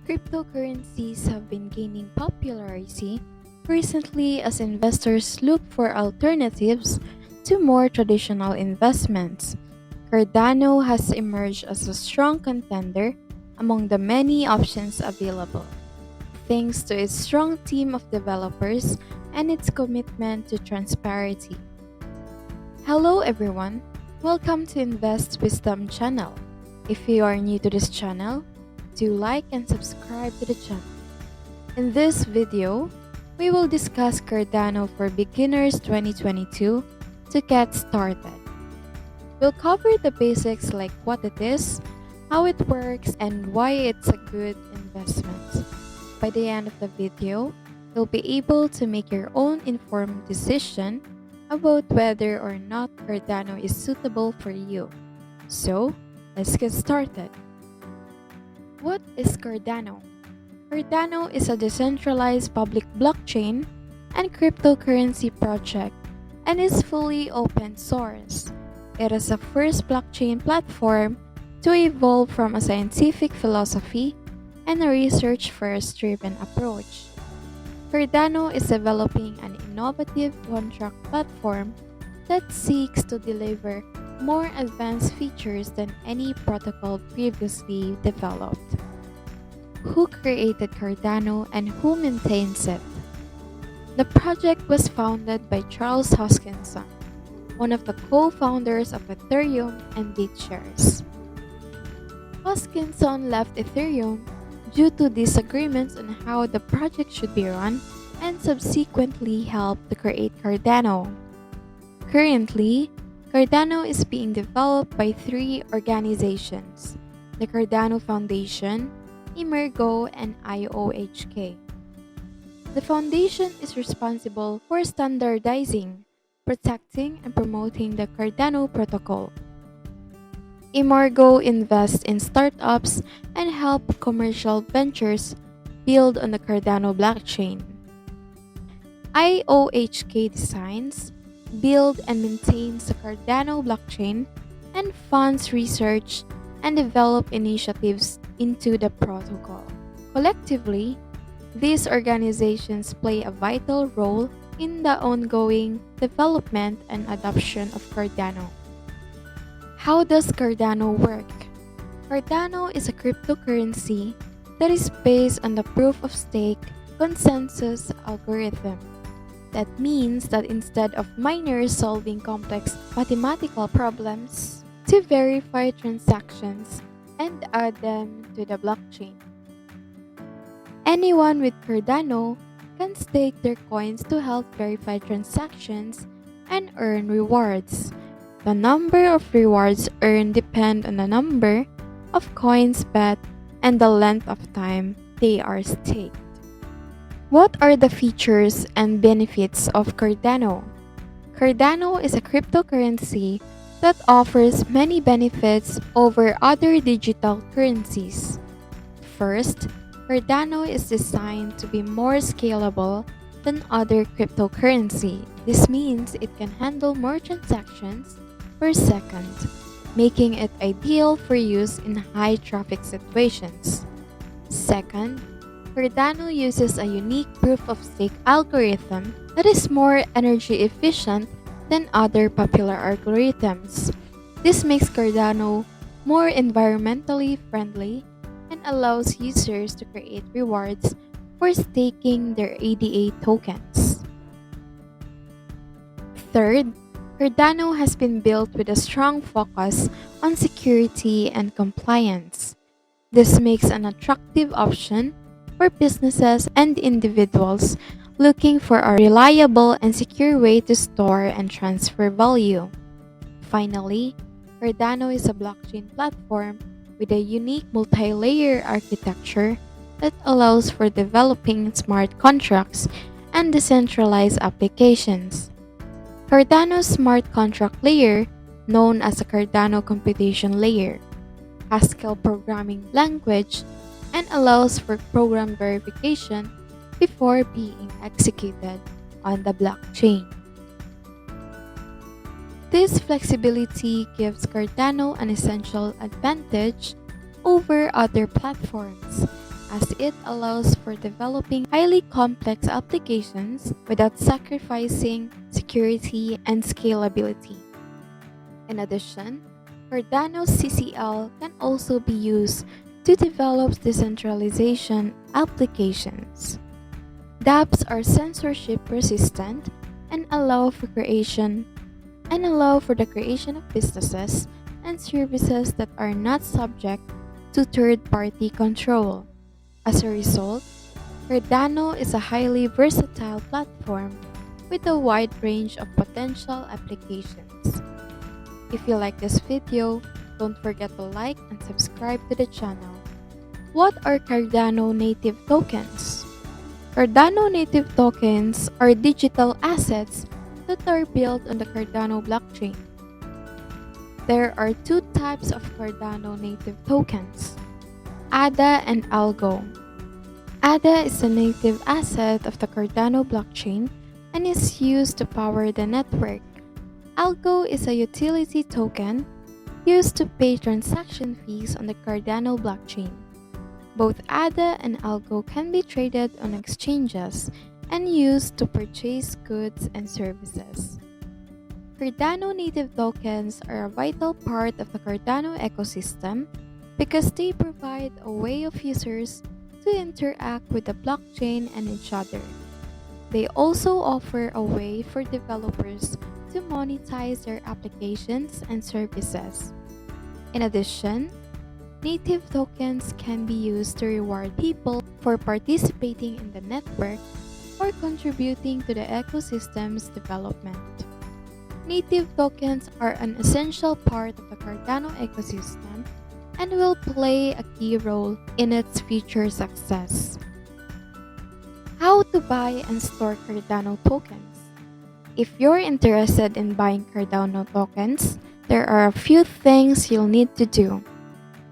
Cryptocurrencies have been gaining popularity recently as investors look for alternatives to more traditional investments. Cardano has emerged as a strong contender among the many options available, thanks to its strong team of developers and its commitment to transparency. Hello everyone, welcome to Invest Wisdom channel. If you are new to this channel, do like and subscribe to the channel. In this video, we will discuss Cardano for Beginners 2022 to get started. We'll cover the basics like what it is, how it works, and why it's a good investment. By the end of the video, you'll be able to make your own informed decision about whether or not Cardano is suitable for you. So, let's get started. What is Cardano? Cardano is a decentralized public blockchain and cryptocurrency project and is fully open source. It is the first blockchain platform to evolve from a scientific philosophy and a research-first driven approach. Cardano is developing an innovative contract platform that seeks to deliver more advanced features than any protocol previously developed. Who created Cardano and who maintains it? The project was founded by Charles Hoskinson, one of the co-founders of Ethereum and BitShares. Hoskinson left Ethereum due to disagreements on how the project should be run and subsequently helped to create Cardano. Currently, Cardano is being developed by three organizations: the Cardano Foundation, Emergo, and IOHK. The foundation is responsible for standardizing, protecting, and promoting the Cardano protocol. Emergo invests in startups and help commercial ventures build on the Cardano blockchain. IOHK designs, builds and maintains the Cardano blockchain and funds research and develop initiatives into the protocol. Collectively, these organizations play a vital role in the ongoing development and adoption of Cardano. How does Cardano work? Cardano is a cryptocurrency that is based on the proof-of-stake consensus algorithm. That means that instead of miners solving complex mathematical problems to verify transactions and add them to the blockchain, anyone with Cardano can stake their coins to help verify transactions and earn rewards. The number of rewards earned depend on the number of coins bet and the length of time they are staked. What are the features and benefits of Cardano? Cardano is a cryptocurrency that offers many benefits over other digital currencies. First, Cardano is designed to be more scalable than other cryptocurrency. This means it can handle more transactions per second, making it ideal for use in high traffic situations. Second, Cardano uses a unique proof-of-stake algorithm that is more energy efficient than other popular algorithms. This makes Cardano more environmentally friendly and allows users to create rewards for staking their ADA tokens. Third, Cardano has been built with a strong focus on security and compliance. This makes an attractive option for businesses and individuals looking for a reliable and secure way to store and transfer value. Finally, Cardano is a blockchain platform with a unique multi-layer architecture that allows for developing smart contracts and decentralized applications. Cardano's smart contract layer, known as the Cardano computation layer, Haskell programming language, and allows for program verification before being executed on the blockchain. This flexibility gives Cardano an essential advantage over other platforms as it allows for developing highly complex applications without sacrificing security and scalability. In addition, Cardano CCL can also be used to develop decentralization applications. dApps are censorship resistant and allow for the creation of businesses and services that are not subject to third-party control. As a result, Cardano is a highly versatile platform with a wide range of potential applications. If you like this video, don't forget to like and subscribe to the channel. What are Cardano native tokens? Cardano native tokens are digital assets that are built on the Cardano blockchain. There are two types of Cardano native tokens, ADA and ALGO. ADA is a native asset of the Cardano blockchain and is used to power the network. ALGO is a utility token used to pay transaction fees on the Cardano blockchain. Both ADA and ALGO can be traded on exchanges and used to purchase goods and services. Cardano native tokens are a vital part of the Cardano ecosystem because they provide a way of users to interact with the blockchain and each other. They also offer a way for developers to monetize their applications and services. In addition, native tokens can be used to reward people for participating in the network or contributing to the ecosystem's development. Native tokens are an essential part of the Cardano ecosystem and will play a key role in its future success. How to buy and store Cardano tokens? If you're interested in buying Cardano tokens, there are a few things you'll need to do.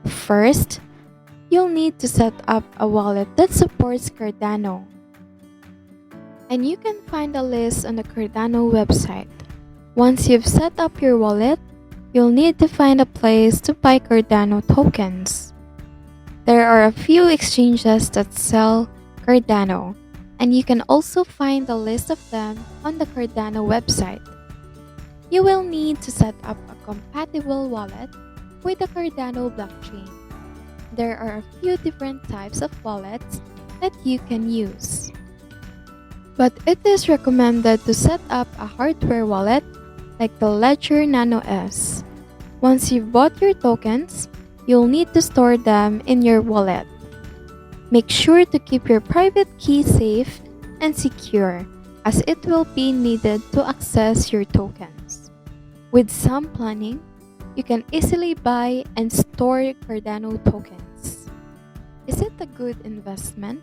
First, you'll need to set up a wallet that supports Cardano. And you can find a list on the Cardano website. Once you've set up your wallet, you'll need to find a place to buy Cardano tokens. There are a few exchanges that sell Cardano, and you can also find a list of them on the Cardano website. You will need to set up a compatible wallet with the Cardano blockchain. There are a few different types of wallets that you can use. But it is recommended to set up a hardware wallet like the Ledger Nano S. Once you've bought your tokens, you'll need to store them in your wallet. Make sure to keep your private key safe and secure, as it will be needed to access your tokens. With some planning, you can easily buy and store Cardano tokens. Is it a good investment?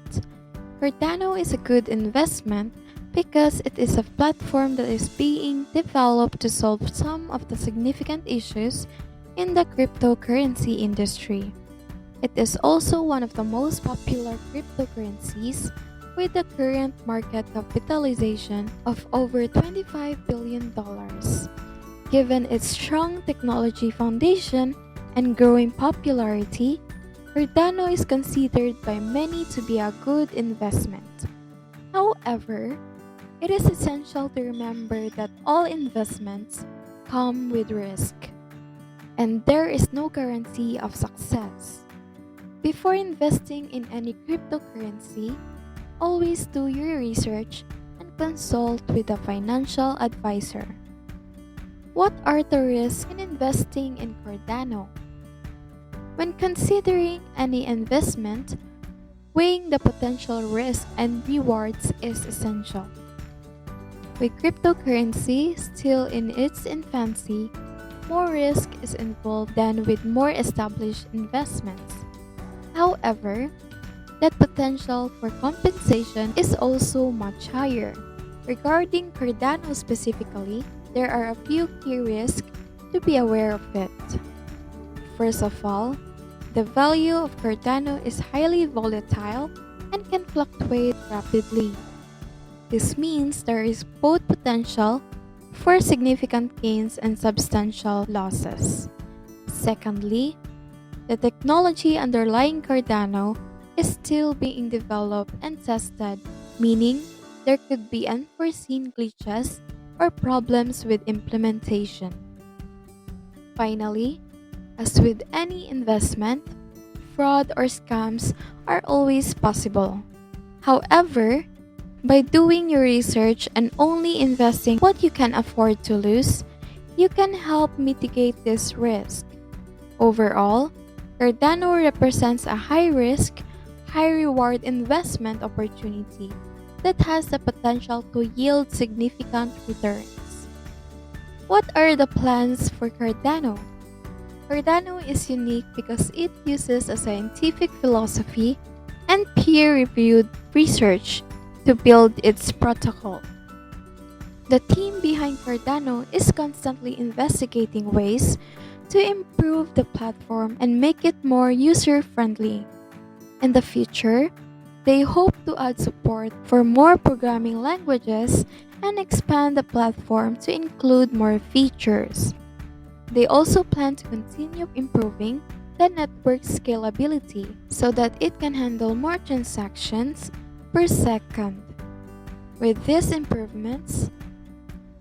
Cardano is a good investment because it is a platform that is being developed to solve some of the significant issues in the cryptocurrency industry. It is also one of the most popular cryptocurrencies with a current market capitalization of over $25 billion. Given its strong technology foundation and growing popularity, Cardano is considered by many to be a good investment. However, it is essential to remember that all investments come with risk, and there is no guarantee of success. Before investing in any cryptocurrency, always do your research and consult with a financial advisor. What are the risks in investing in Cardano? When considering any investment, weighing the potential risk and rewards is essential. With cryptocurrency still in its infancy, more risk is involved than with more established investments. However, that potential for compensation is also much higher. Regarding Cardano specifically, there are a few key risks to be aware of it. First of all, the value of Cardano is highly volatile and can fluctuate rapidly. This means there is both potential for significant gains and substantial losses. Secondly, the technology underlying Cardano is still being developed and tested, meaning there could be unforeseen glitches or problems with implementation. Finally, as with any investment, fraud or scams are always possible. However, by doing your research and only investing what you can afford to lose, you can help mitigate this risk. Overall, Cardano represents a high risk, high reward investment opportunity that has the potential to yield significant returns. What are the plans for Cardano? Cardano is unique because it uses a scientific philosophy and peer reviewed research to build its protocol. The team behind Cardano is constantly investigating ways to improve the platform and make it more user friendly. In the future, they hope to add support for more programming languages and expand the platform to include more features. They also plan to continue improving the network scalability so that it can handle more transactions per second. With these improvements,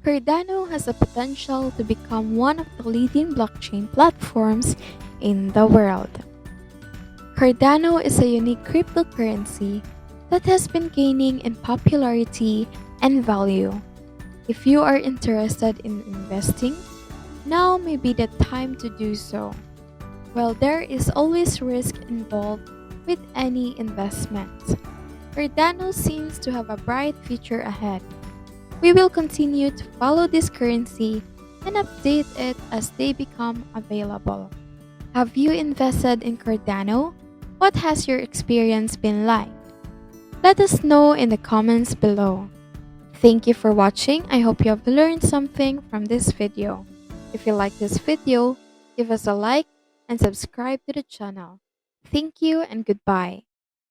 Cardano has the potential to become one of the leading blockchain platforms in the world. Cardano is a unique cryptocurrency that has been gaining in popularity and value. If you are interested in investing, now may be the time to do so. While there is always risk involved with any investment, Cardano seems to have a bright future ahead. We will continue to follow this currency and update it as they become available. Have you invested in Cardano? What has your experience been like? Let us know in the comments below. Thank you for watching. I hope you have learned something from this video. If you like this video, give us a like and subscribe to the channel. Thank you and goodbye.